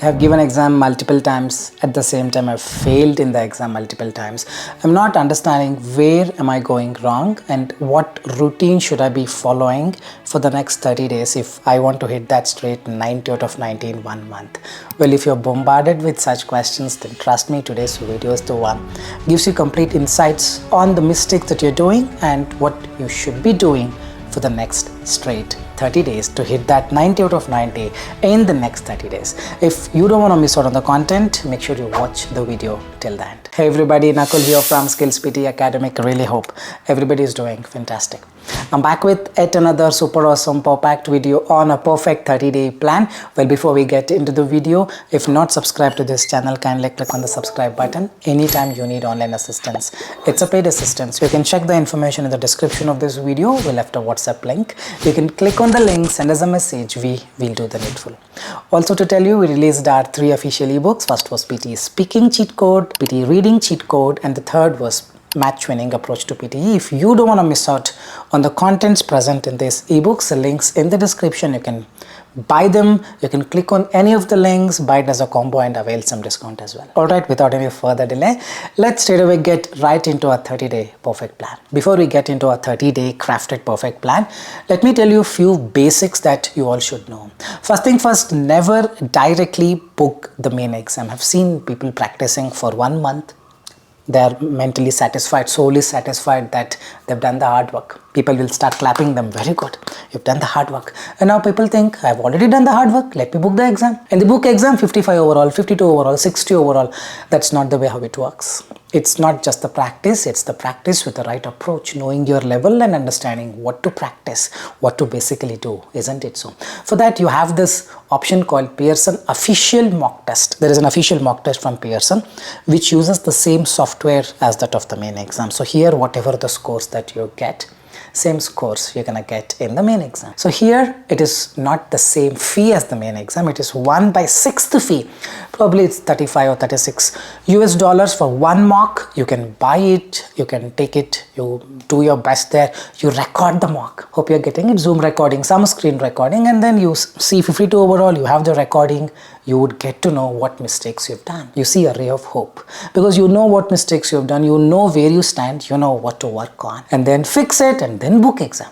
I have given exam multiple times. At the same time, I've failed in the exam multiple times. I'm not understanding where am I going wrong and what routine should I be following for the next 30 days if I want to hit that straight 90 out of 90 in 1 month. Well, if you're bombarded with such questions, then trust me, today's video is the one. Gives you complete insights on the mistakes that you're doing and what you should be doing for the next straight 30 days to hit that 90 out of 90 in the next 30 days. If you don't want to miss out on the content, make sure you watch the video till the end. Hey everybody, Nakul here from SKILLS PTE ACADEMIC. Really hope everybody is doing fantastic. I'm back with yet another super awesome packed video on a perfect 30-day plan. Well, before we get into the video, if not subscribed to this channel, kindly click on the subscribe button anytime you need online assistance. It's a paid assistance. You can check the information in the description of this video. We left a WhatsApp link. You can click on the link, send us a message. We will do the needful. Also to tell you, we released our 3 official ebooks. First was PTE speaking cheat code, PTE reading cheat code, and the third was match winning approach to PTE. If you don't want to miss out on the contents present in these ebooks, the links in the description, you can buy them. You can click on any of the links, buy it as a combo and avail some discount as well. Alright, without any further delay, let's straight away get right into a 30-day perfect plan. Before we get into a 30-day crafted perfect plan, let me tell you a few basics that you all should know. First thing first, never directly book the main exam. I've seen people practicing for 1 month. They are mentally satisfied, solely satisfied that they've done the hard work. People will start clapping them. Very good, you've done the hard work. And now people think, I've already done the hard work, let me book the exam. And the book exam 55 overall, 52 overall, 60 overall. That's not the way how it works. It's not just the practice, it's the practice with the right approach, knowing your level and understanding what to practice, what to basically do, isn't it so? For that, you have this option called Pearson official mock test. There is an official mock test from Pearson which uses the same software as that of the main exam. So here, whatever the scores that you get, same scores you're gonna get in the main exam. So here it is not the same fee as the main exam. It is 1/6 fee. Probably it's 35 or 36 US dollars for one mock. You can buy it, you can take it, you do your best there, you record the mock. Hope you're getting it. Zoom recording, some screen recording, and then you see 52 overall, you have the recording. You would get to know what mistakes you've done. You see a ray of hope because you know what mistakes you've done, you know where you stand, you know what to work on, and then fix it and then book exam.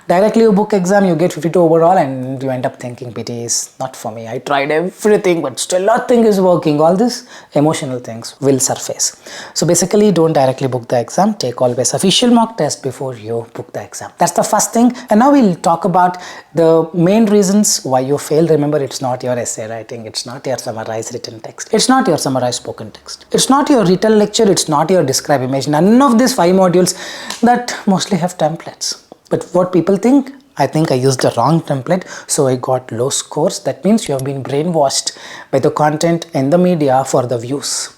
Directly you book exam, you get 52 overall and you end up thinking PTE is not for me. I tried everything but still nothing is working. All these emotional things will surface. So basically don't directly book the exam. Take always official mock test before you book the exam. That's the first thing. And now we'll talk about the main reasons why you failed. Remember, it's not your essay writing. It's not your summarized written text. It's not your summarized spoken text. It's not your written lecture. It's not your describe image. None of these 5 modules that mostly have templates. But what people think, I think I used the wrong template, so I got low scores. That means you have been brainwashed by the content in the media for the views.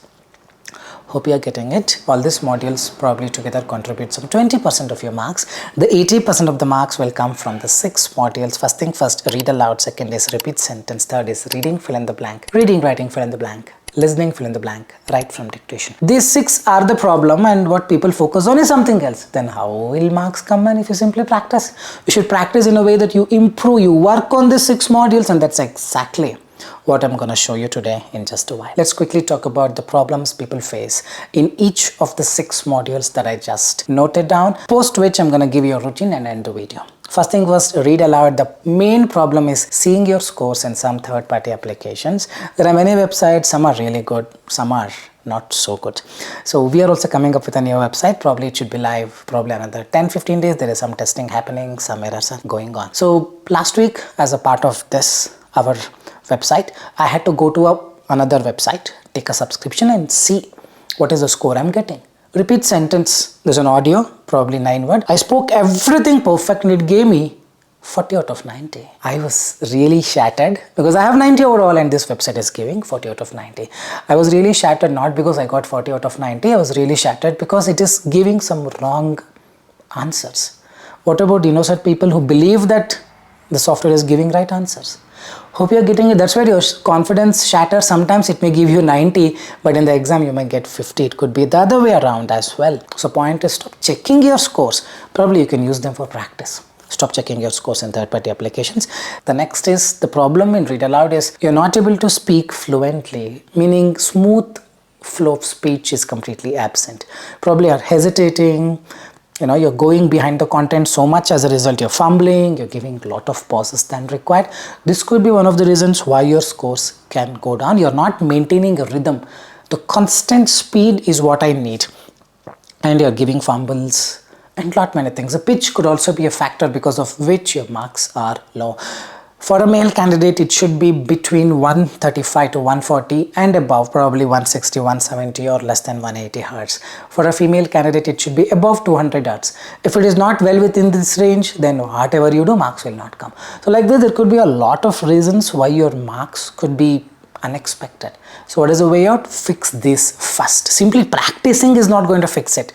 Hope you are getting it. All these modules probably together contribute some 20% of your marks. The 80% of the marks will come from the 6 modules. First thing first, read aloud. Second is repeat sentence. Third is reading, fill in the blank. Reading, writing, fill in the blank. Listening, fill in the blank, write from dictation. These 6 are the problem, and what people focus on is something else. Then how will marks come in if you simply practice? You should practice in a way that you improve, you work on the 6 modules, and that's exactly what I'm going to show you today in just a while. Let's quickly talk about the problems people face in each of the 6 modules that I just noted down, post which I'm going to give you a routine and end the video. First thing was read aloud. The main problem is seeing your scores in some third-party applications. There are many websites, some are really good, some are not so good. So we are also coming up with a new website. Probably it should be live probably another 10-15 days. There is some testing happening, some errors are going on. So last week, as a part of this, our website, I had to go to another website, take a subscription and see what is the score I'm getting. Repeat sentence, there's an audio, probably 9 words. I spoke everything perfect and it gave me 40 out of 90. I was really shattered because I have 90 overall and this website is giving 40 out of 90. I was really shattered not because I got 40 out of 90. I was really shattered because it is giving some wrong answers. What about innocent people who believe that the software is giving right answers? Hope you're getting it. That's where your confidence shatters. Sometimes it may give you 90, but in the exam you might get 50. It could be the other way around as well. So point is, stop checking your scores. Probably you can use them for practice. stop checking your scores in third-party applications. The next is the problem in read aloud is you're not able to speak fluently, meaning smooth flow of speech is completely absent. Probably are hesitating, you're going behind the content so much, as a result you're fumbling, you're giving a lot of pauses than required. This could be one of the reasons why your scores can go down. You're not maintaining a rhythm. The constant speed is what I need, and you're giving fumbles and lot many things. The pitch could also be a factor because of which your marks are low. For a male candidate, it should be between 135 to 140 and above, probably 160, 170 or less than 180 hertz. For a female candidate, it should be above 200 hertz. If it is not well within this range, then whatever you do, marks will not come. So like this, there could be a lot of reasons why your marks could be unexpected. So what is the way out? Fix this first. Simply practicing is not going to fix it.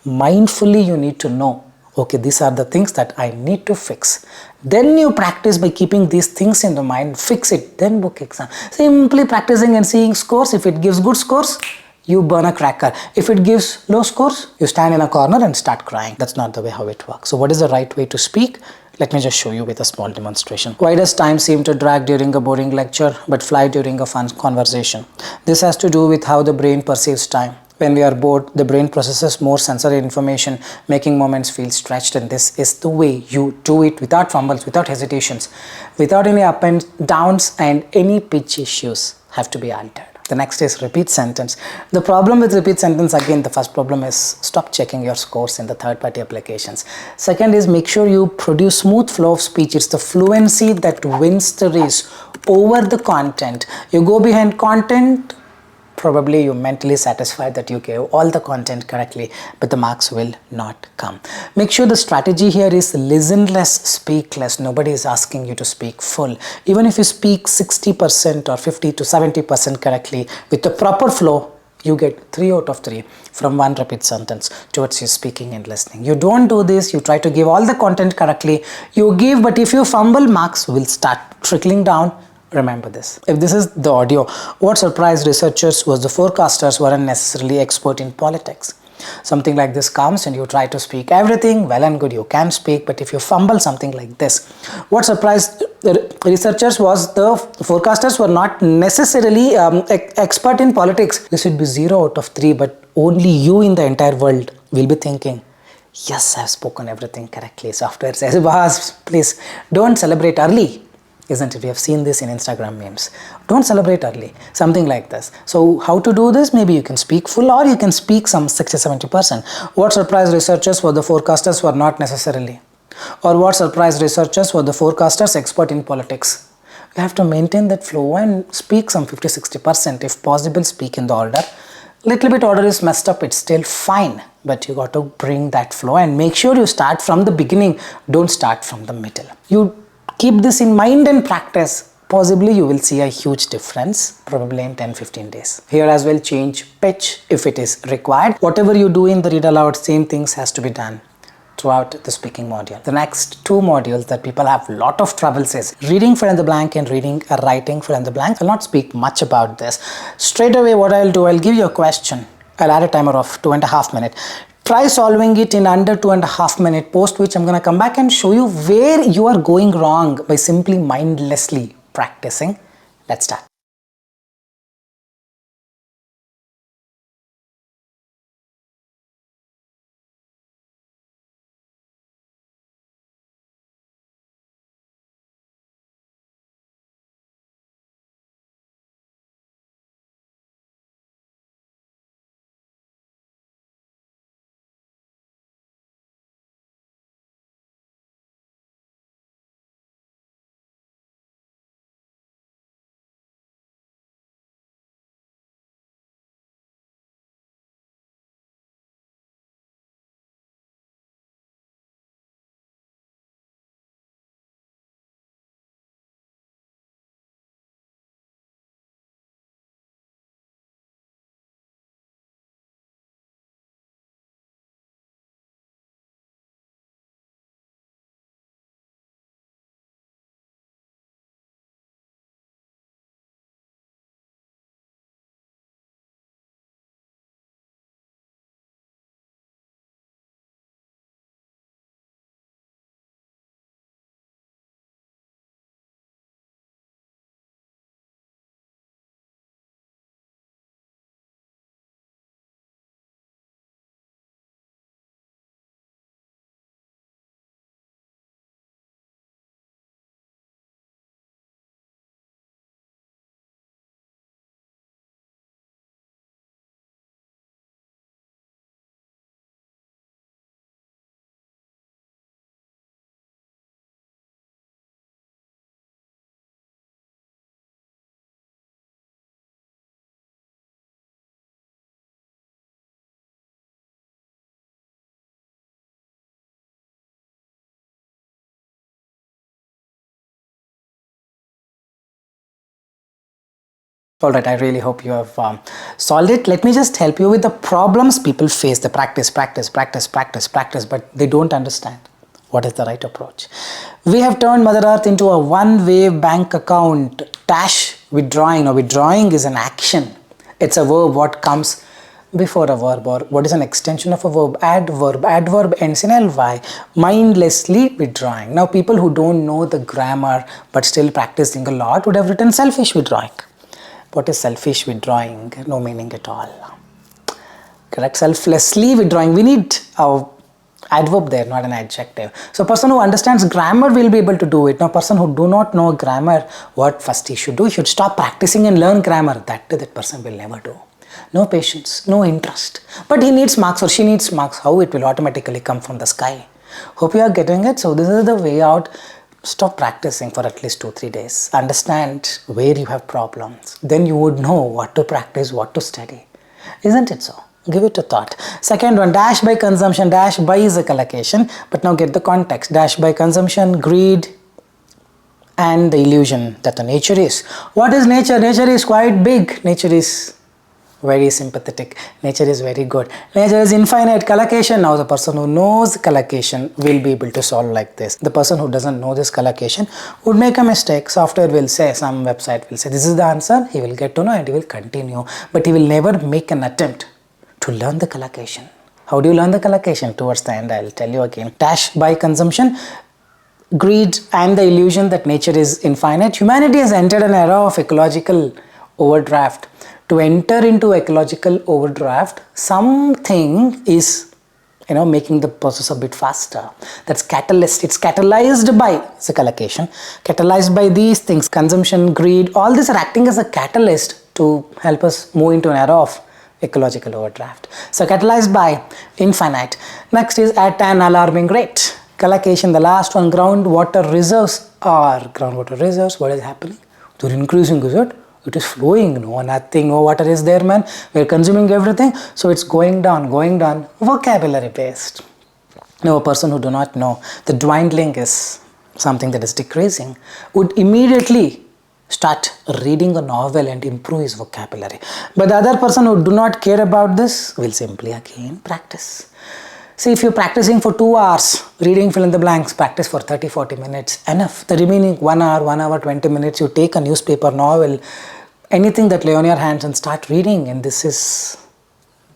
Mindfully, you need to know, okay, these are the things that I need to fix. Then you practice by keeping these things in the mind, fix it, then book exam. Simply practicing and seeing scores. If it gives good scores, you burn a cracker. If it gives low scores, you stand in a corner and start crying. That's not the way how it works. So what is the right way to speak? Let me just show you with a small demonstration. Why does time seem to drag during a boring lecture but fly during a fun conversation? This has to do with how the brain perceives time. When we are bored, the brain processes more sensory information, making moments feel stretched, and this is the way you do it without fumbles, without hesitations, without any up and downs, and any pitch issues have to be altered. The next is repeat sentence. The problem with repeat sentence, again, the first problem is stop checking your scores in the third-party applications. Second is make sure you produce smooth flow of speech. It's the fluency that wins the race over the content. You go behind content, probably you're mentally satisfied that you gave all the content correctly, but the marks will not come. Make sure the strategy here is listen less, speak less. Nobody is asking you to speak full. Even if you speak 60% or 50 to 70% correctly with the proper flow, you get 3 out of 3 from one repeat sentence towards your speaking and listening. You don't do this, you try to give all the content correctly, you give, but if you fumble, marks will start trickling down. Remember this. If this is the audio, what surprised researchers was the forecasters weren't necessarily expert in politics. Something like this comes and you try to speak everything, well and good, you can speak, but if you fumble something like this, what surprised the researchers was the forecasters were not necessarily expert in politics. This would be 0 out of 3, but only you in the entire world will be thinking, yes, I've spoken everything correctly. Software says, boss, please don't celebrate early. Isn't it? We have seen this in Instagram memes. Don't celebrate early. Something like this. So how to do this? Maybe you can speak full or you can speak some 60-70%. What surprised researchers were the forecasters were not necessarily. Or what surprised researchers were the forecasters expert in politics. You have to maintain that flow and speak some 50-60%. If possible, speak in the order. Little bit order is messed up, it's still fine. But you got to bring that flow and make sure you start from the beginning. Don't start from the middle. You keep this in mind and practice. Possibly you will see a huge difference, probably in 10-15 days. Here as well, change pitch if it is required. Whatever you do in the read aloud, same things has to be done throughout the speaking module. The next 2 modules that people have a lot of troubles is reading fill in the blank and reading writing fill in the blank. I'll not speak much about this. Straight away what I'll do, I'll give you a question. I'll add a timer of 2.5 minutes. Try solving it in under 2.5 minutes, post which I'm going to come back and show you where you are going wrong by simply mindlessly practicing. Let's start. All right, I really hope you have solved it. Let me just help you with the problems people face. The practice, but they don't understand what is the right approach. We have turned Mother Earth into a one-way bank account. Dash withdrawing. Now, withdrawing is an action. It's a verb. What comes before a verb, or what is an extension of a verb? Adverb. Adverb ends in ly. Mindlessly withdrawing. Now, people who don't know the grammar but still practicing a lot would have written selfish withdrawing. What is selfish withdrawing? No meaning at all. Correct? Selflessly withdrawing. We need a adverb there, not an adjective. So person who understands grammar will be able to do it. Now person who do not know grammar, what first he should do? He should stop practicing and learn grammar. That person will never do. No patience, no interest. But he needs marks or she needs marks. How it will automatically come from the sky. Hope you are getting it. So this is the way out. Stop practicing for at least 2-3 days. Understand where you have problems. Then you would know what to practice, what to study. Isn't it so? Give it a thought. Second one, dash by consumption. Dash by is a collocation, but now get the context. Dash by consumption, greed, and the illusion that the nature is. What is nature? Nature is quite big. Nature is very sympathetic. Nature is very good. Nature is infinite. Collocation. Now the person who knows collocation will be able to solve like this. The person who doesn't know this collocation would make a mistake. Software will say, some website will say this is the answer. He will get to know and he will continue. But he will never make an attempt to learn the collocation. How do you learn the collocation? Towards the end, I'll tell you again. Dash by consumption, greed, and the illusion that nature is infinite. Humanity has entered an era of ecological overdraft. To enter into ecological overdraft, something is making the process a bit faster. That's catalyst. It's catalyzed by the collocation, catalyzed by these things, consumption, greed, all these are acting as a catalyst to help us move into an era of ecological overdraft. So catalyzed by infinite. Next is at an alarming rate. Collocation, the last one, groundwater reserves are groundwater reserves. What is happening? They're increasing, is it? It is flowing. No, nothing, no water is there, man. We're consuming everything. So it's going down, vocabulary based. Now a person who do not know the dwindling is something that is decreasing would immediately start reading a novel and improve his vocabulary. But the other person who do not care about this will simply again practice. See, if you're practicing for 2 hours, reading fill in the blanks, practice for 30-40 minutes, enough. The remaining 1 hour, 20 minutes, you take a newspaper, novel, anything that lay on your hands and start reading, and this is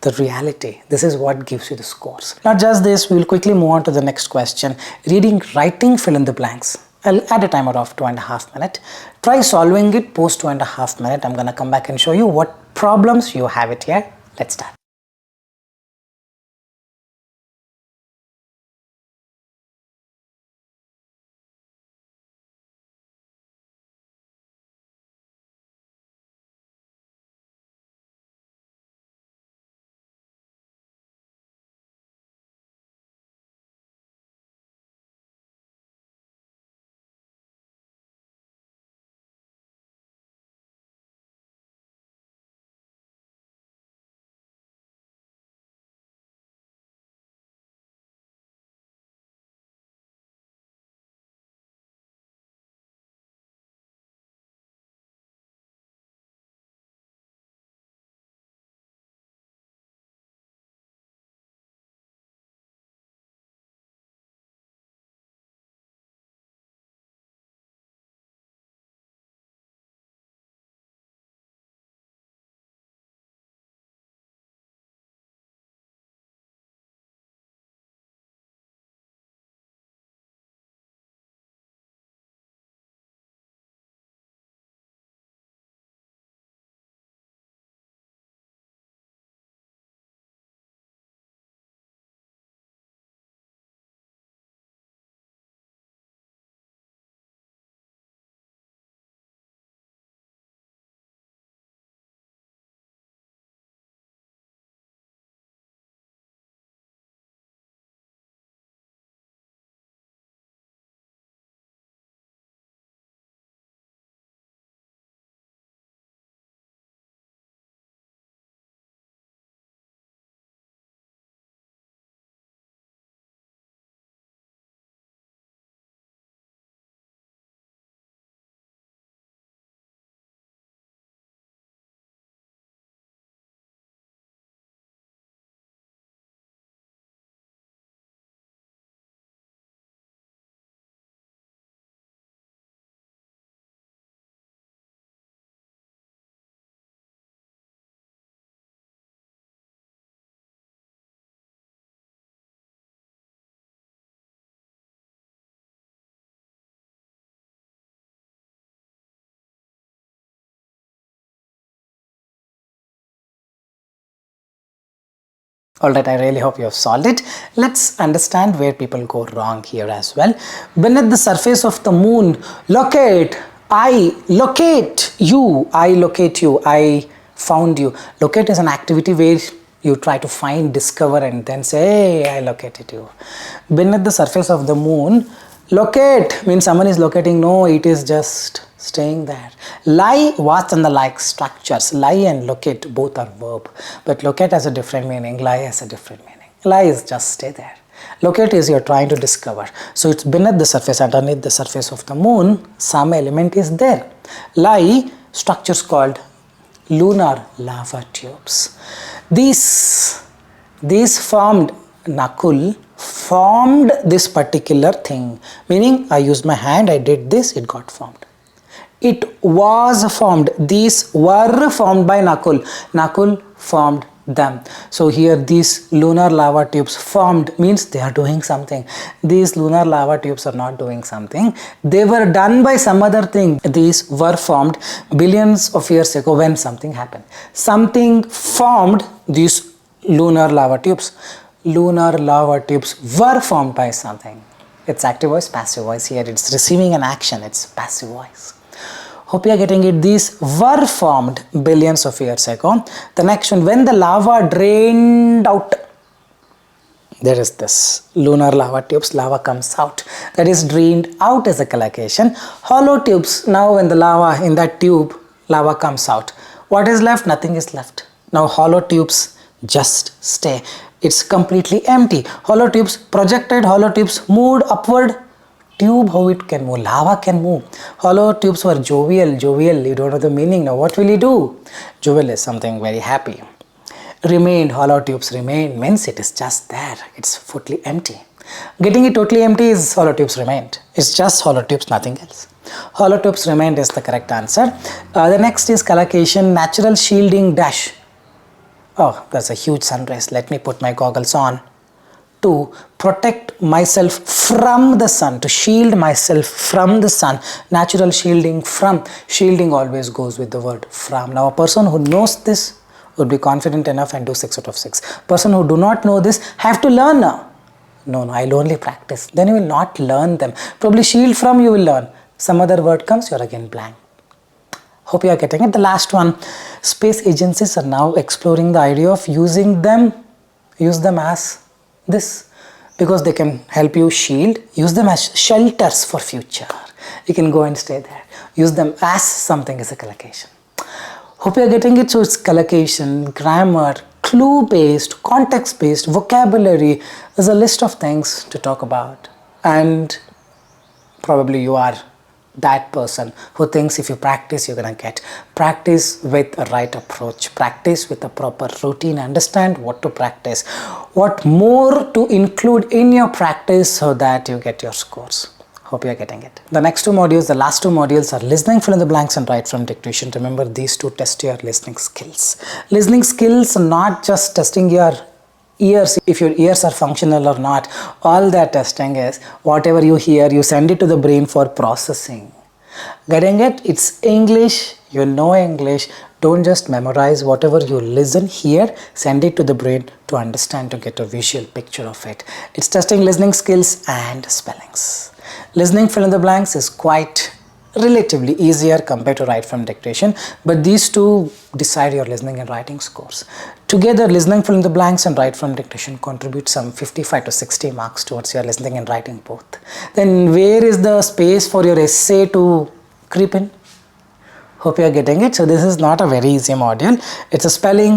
the reality. This is what gives you the scores. Not just this, we'll quickly move on to the next question. Reading, writing, fill in the blanks. I'll add a timer of 2.5 minutes. Try solving it post 2.5 minutes. I'm going to come back and show you what problems you have it here. Let's start. Alright, I really hope you have solved it. Let's understand where people go wrong here as well. Beneath the surface of the moon, locate, I locate you, I found you. Locate is an activity where you try to find, discover and then say, hey, I located you. Beneath the surface of the moon, locate means someone is locating. No, it is just staying there. Lie, what and the like structures. Lie and locate both are verb, but locate has a different meaning, lie has a different meaning. Lie is just stay there. Locate is you're trying to discover. So it's beneath the surface, underneath the surface of the moon, some element is there. Lie, structures called lunar lava tubes. These formed, Nakul formed this particular thing, meaning I used my hand, I did this, it got formed. It was formed. These were formed by Nakul. Nakul formed them. So here these lunar lava tubes formed means they are doing something. These lunar lava tubes are not doing something. They were done by some other thing. These were formed billions of years ago when something happened. Something formed these lunar lava tubes. Lunar lava tubes were formed by something. It's active voice, passive voice. Here it's receiving an action. It's passive voice. Hope you are getting it. These were formed billions of years ago. The next one, when the lava drained out, there is this lunar lava tubes, lava comes out. That is drained out as a collocation. Hollow tubes, now when the lava in that tube, lava comes out. What is left? Nothing is left. Now hollow tubes just stay. It's completely empty. Hollow tubes projected, hollow tubes moved upward. Tube, how it can move, lava can move. Hollow tubes were jovial, you don't know the meaning. Now what will you do? Jovial is something very happy. Remained, hollow tubes remained means it is just there, it's fully empty. Getting it totally empty is hollow tubes remained. It's just hollow tubes, nothing else. Hollow tubes remained is the correct answer. The next is collocation, natural shielding dash. Oh, that's a huge sunrise. Let me put my goggles on. To protect myself from the sun, to shield myself from the sun. Natural shielding from. Shielding always goes with the word from. Now a person who knows this would be confident enough and do 6 out of 6. Person who do not know this have to learn now. No, I'll only practice. Then you will not learn them. Probably shield from you will learn. Some other word comes, you're again blank. Hope you are getting it. The last one, space agencies are now exploring the idea of using them, use them as this, because they can help you shield, use them as shelters for future. You can go and stay there. Use them as something as a collocation. Hope you are getting it. So it's collocation, grammar, clue-based, context-based, vocabulary. There's a list of things to talk about. And probably you are that person who thinks if you practice, you're going to get. Practice with a right approach. Practice with a proper routine. Understand what to practice. What more to include in your practice so that you get your scores. Hope you're getting it. The next two modules, the last two modules are listening, fill in the blanks and write from dictation. Remember, these two test your listening skills. Listening skills are not just testing your ears, if your ears are functional or not. All that testing is whatever you hear, you send it to the brain for processing. Getting it? It's English, you know English. Don't just memorize whatever you listen here, send it to the brain to understand, to get a visual picture of it. It's testing listening skills and spellings. Listening fill in the blanks is quite relatively easier compared to write from dictation, but these two decide your listening and writing scores. Together, listening fill in the blanks and write from dictation contribute some 55 to 60 marks towards your listening and writing both. Then where is the space for your essay to creep in? Hope you are getting it. So this is not a very easy module. It's a spelling,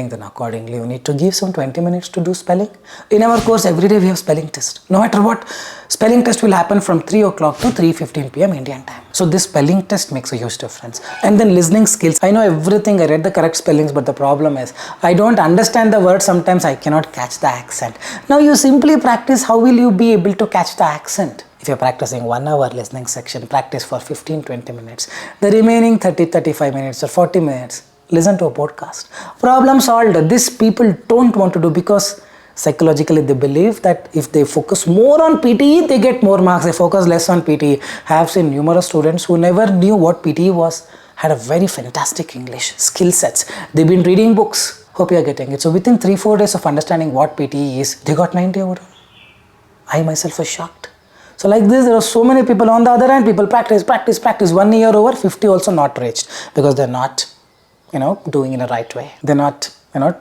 then accordingly you need to give some 20 minutes to do spelling. In our course, every day we have spelling test. No matter what, spelling test will happen from 3 o'clock to 3:15 p.m. Indian time. So this spelling test makes a huge difference. And then listening skills. I know everything, I read the correct spellings, but the problem is I don't understand the word. Sometimes I cannot catch the accent. Now you simply practice. How will you be able to catch the accent? If you're practicing 1 hour listening section, practice for 15-20 minutes. The remaining 30-35 minutes or 40 minutes, listen to a podcast. Problem solved. This people don't want to do because psychologically they believe that if they focus more on PTE, they get more marks. They focus less on PTE. I have seen numerous students who never knew what PTE was, had a very fantastic English skill sets. They've been reading books. Hope you're getting it. So within 3-4 days of understanding what PTE is, they got 90 overall. I myself was shocked. So like this, there are so many people. On the other hand, people practice 1 year over, 50 also not reached, because they're not, doing in the right way. They're not,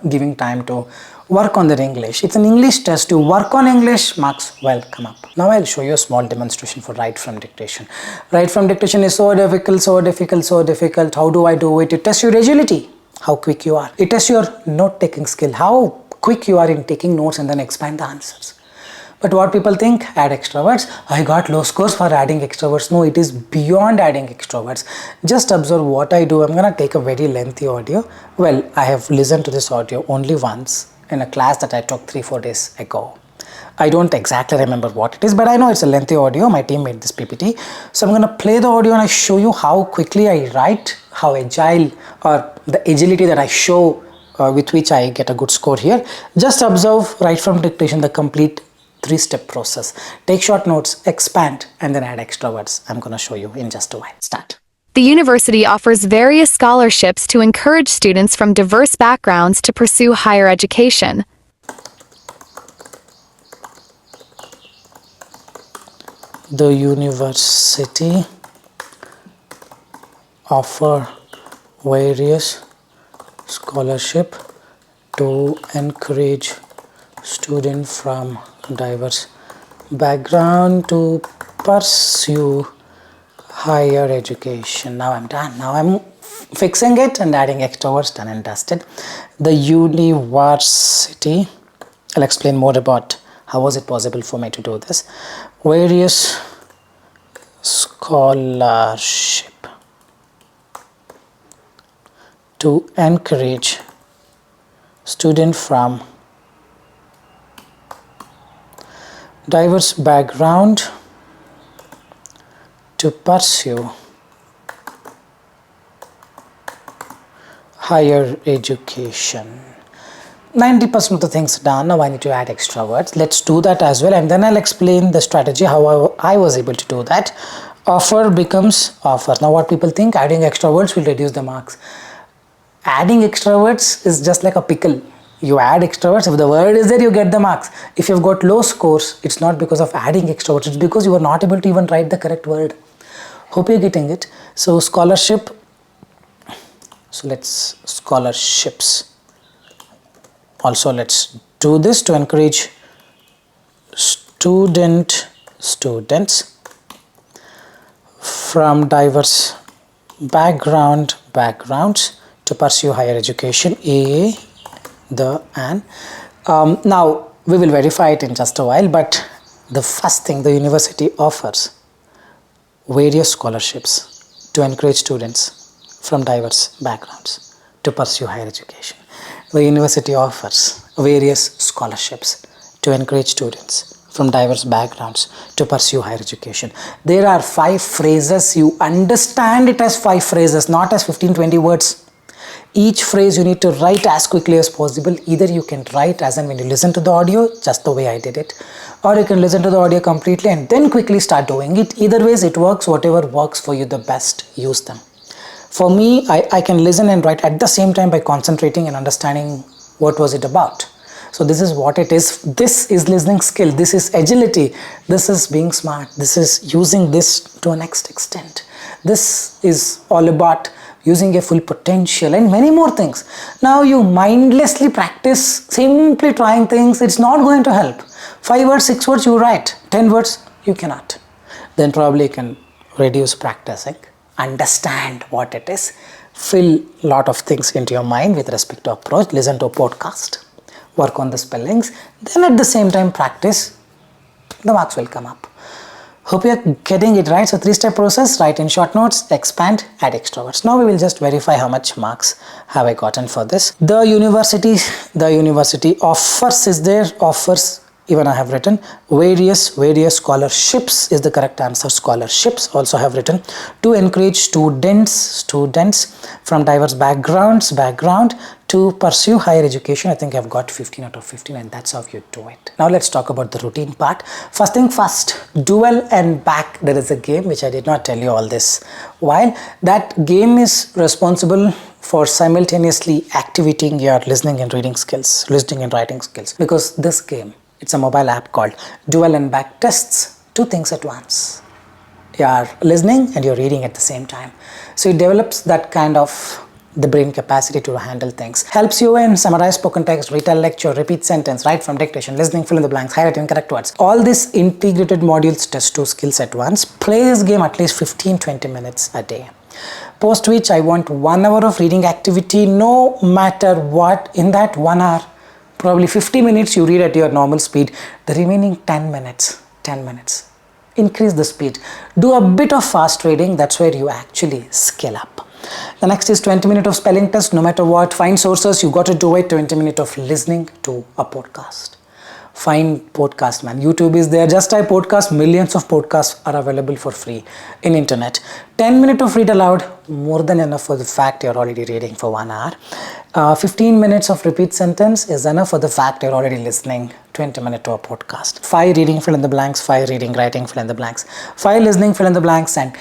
giving time to work on their English. It's an English test. You work on English, marks will come up. Now I'll show you a small demonstration for write from dictation. Write from dictation is so difficult. How do I do it? It tests your agility, how quick you are. It tests your note taking skill, how quick you are in taking notes and then expand the answers. But what people think, add extra words. I got low scores for adding extra words. No, it is beyond adding extra words. Just observe what I do. I'm going to take a very lengthy audio. Well, I have listened to this audio only once in a class that I took 3-4 days ago. I don't exactly remember what it is, but I know it's a lengthy audio. My team made this PPT. So I'm going to play the audio and I show you how quickly I write, how agile, or the agility that I show with which I get a good score here. Just observe, write from dictation, the complete 3-step process. Take short notes, expand, and then add extra words. I'm going to show you in just a while. Start. The university offers various scholarships to encourage students from diverse backgrounds to pursue higher education. The university offers various scholarships to encourage students from diverse background to pursue higher education. Now I'm done. Now I'm fixing it and adding extra words. Done and dusted. The university, I'll explain more about how was it possible for me to do this. Various scholarship to encourage students from diverse background to pursue higher education. 90% of the things done. Now I need to add extra words. Let's do that as well, and then I'll explain the strategy how I was able to do that. Offer becomes offer. Now what people think, adding extra words will reduce the marks. Adding extra words is just like a pickle. You add extra words, if the word is there, you get the marks. If you've got low scores, it's not because of adding extra words, it's because you are not able to even write the correct word. Hope you're getting it. So scholarship, so let's scholarships. Also let's do this to encourage students from diverse backgrounds to pursue higher education. Now we will verify it in just a while, but the first thing, the university offers various scholarships to encourage students from diverse backgrounds to pursue higher education. The university offers various scholarships to encourage students from diverse backgrounds to pursue higher education. There are 5 phrases. You understand it as 5 phrases, not as 15-20 words. Each phrase you need to write as quickly as possible. Either you can write as and when you listen to the audio, just the way I did it, or you can listen to the audio completely and then quickly start doing it. Either ways it works. Whatever works for you the best, use them. For me, I can listen and write at the same time by concentrating and understanding what was it about. So this is what it is. This is listening skill. This is agility. This is being smart. This is using this to a next extent. This is all about using a full potential and many more things. Now you mindlessly practice, simply trying things. It's not going to help. 5 words, 6 words you write. 10 words you cannot. Then probably you can reduce practicing. Understand what it is. Fill a lot of things into your mind with respect to approach. Listen to a podcast. Work on the spellings. Then at the same time practice. The marks will come up. Hope you are getting it right. So 3-step process, write in short notes, expand, add extra words. Now we will just verify how much marks have I gotten for this. The university offers is there, offers Even I have written various scholarships is the correct answer. Scholarships also have written to encourage students from diverse backgrounds to pursue higher education. I think I've got 15 out of 15, and that's how you do it. Now let's talk about the routine part. First thing first, dual and back. There is a game which I did not tell you all this while. That game is responsible for simultaneously activating your listening and writing skills, because this game, it's a mobile app called Dual and Back, tests two things at once. You are listening and you're reading at the same time. So it develops that kind of the brain capacity to handle things. Helps you in summarize spoken text, retell lecture, repeat sentence, write from dictation, listening, fill in the blanks, highlight incorrect words. All these integrated modules test two skills at once. Play this game at least 15-20 minutes a day. Post which I want 1 hour of reading activity, no matter what. In that 1 hour, probably 50 minutes you read at your normal speed. The remaining 10 minutes, increase the speed. Do a bit of fast reading. That's where you actually skill up. The next is 20 minutes of spelling test, no matter what. Find sources, you got to do it. 20 minutes of listening to a podcast. Find podcast, man. YouTube is there. Just type podcast. Millions of podcasts are available for free in internet. 10 minutes of read aloud, more than enough for the fact you're already reading for 1 hour. 15 minutes of repeat sentence is enough for the fact you're already listening 20 minutes to a podcast. 5 reading, fill in the blanks. 5 reading, writing, fill in the blanks. 5 listening, fill in the blanks. And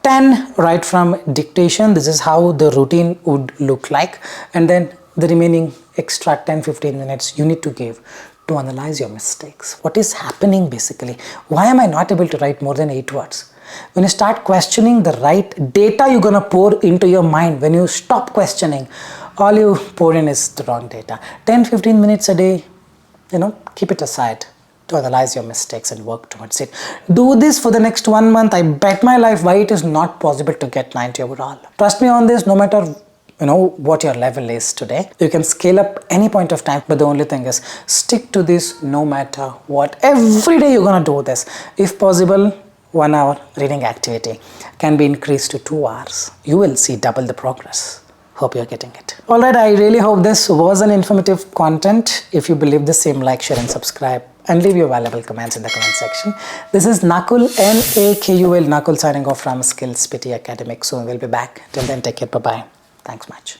10 write from dictation. This is how the routine would look like. And then the remaining extra 10-15 minutes you need to give to analyze your mistakes. What is happening basically? Why am I not able to write more than 8 words? When you start questioning the right data you're gonna pour into your mind, when you stop questioning, all you pour in is the wrong data. 10-15 minutes a day, keep it aside to analyze your mistakes and work towards it. Do this for the next 1 month. I bet my life why it is not possible to get 90 overall. Trust me on this, no matter what your level is today. You can scale up any point of time, but the only thing is stick to this no matter what. Every day you're gonna do this. If possible, 1 hour reading activity can be increased to 2 hours. You will see double the progress. Hope you're getting it. Alright, I really hope this was an informative content. If you believe the same, like, share and subscribe, and leave your valuable comments in the comment section. This is Nakul, Nakul, signing off from Skills PTE Academic. Soon we'll be back. Till then, take care. Bye-bye. Thanks much.